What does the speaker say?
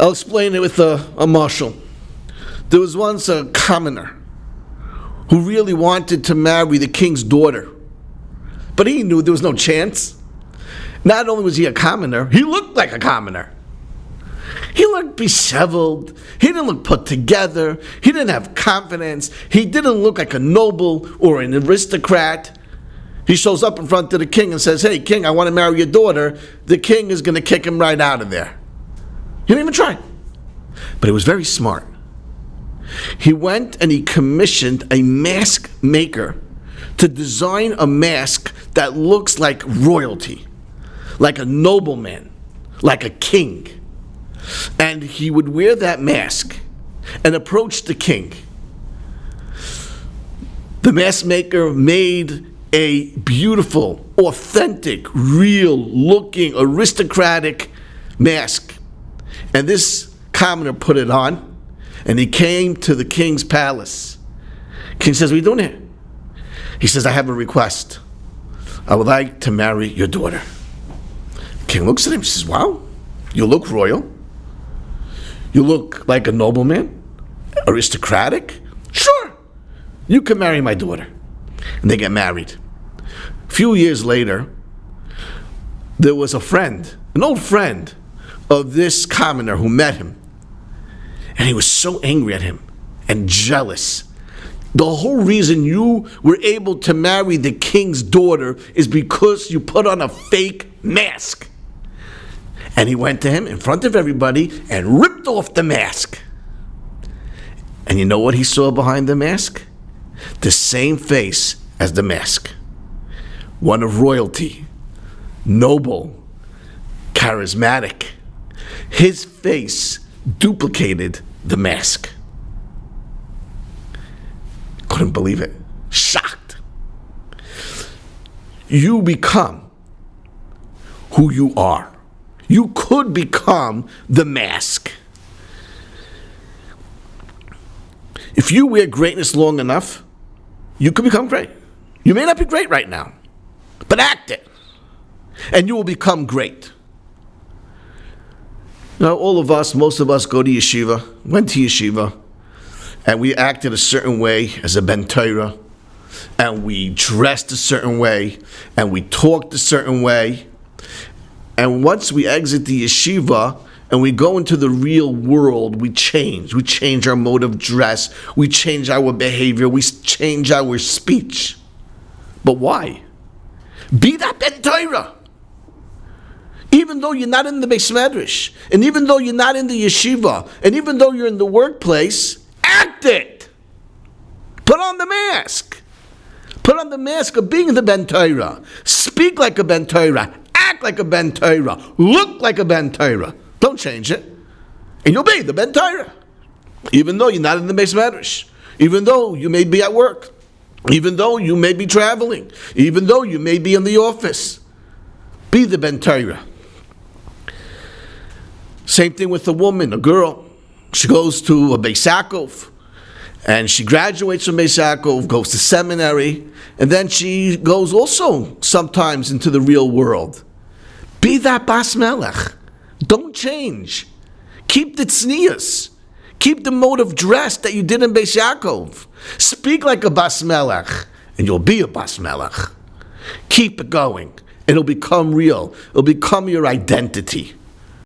I'll explain it with a mashal. There was once a commoner who really wanted to marry the king's daughter, but he knew there was no chance. Not only was he a commoner, he looked like a commoner. He looked disheveled. He didn't look put together. He didn't have confidence. He didn't look like a noble or an aristocrat. He shows up in front of the king and says, "Hey, king, I want to marry your daughter." The king is going to kick him right out of there. He didn't even try. But he was very smart. He went and he commissioned a mask maker to design a mask that looks like royalty, like a nobleman, like a king. And he would wear that mask and approach the king. The mask maker made a beautiful, authentic, real-looking, aristocratic mask. And this commoner put it on, and he came to the king's palace. King says, "What are you doing here?" He says, "I have a request. I would like to marry your daughter." King looks at him and says, "Wow, you look royal. You look like a nobleman, aristocratic. Sure, you can marry my daughter." And they get married. A few years later, there was a friend, an old friend of this commoner who met him. And he was so angry at him and jealous. The whole reason you were able to marry the king's daughter is because you put on a fake mask. And he went to him in front of everybody and ripped off the mask. And you know what he saw behind the mask? The same face as the mask. One of royalty, noble, charismatic. His face duplicated the mask. Couldn't believe it. Shocked. You become who you are. You could become the mask. If you wear greatness long enough, you could become great. You may not be great right now, but act it, and you will become great. Now, all of us, most of us go to yeshiva, went to yeshiva, and we acted a certain way as a ben Torah, and we dressed a certain way, and we talked a certain way. And once we exit the yeshiva and we go into the real world, we change. We change our mode of dress. We change our behavior. We change our speech. But why? Be that ben Torah. Even though you're not in the Beis Medrash, and even though you're not in the yeshiva, and even though you're in the workplace, act it. Put on the mask. Put on the mask of being the ben Torah. Speak like a ben Torah. Act like a ben Torah. Look like a ben Torah. Don't change it. And you'll be the ben Torah. Even though you're not in the Beis Medrash. Even though you may be at work. Even though you may be traveling. Even though you may be in the office. Be the ben Torah. Same thing with a woman, a girl. She goes to a Beis Yaakov. And she graduates from Beis Yaakov, goes to seminary. And then she goes also sometimes into the real world. Be that Bas Melech. Don't change. Keep the tznius. Keep the mode of dress that you did in Beis Yaakov. Speak like a Bas Melech, and you'll be a Bas Melech. Keep it going. It'll become real. It'll become your identity.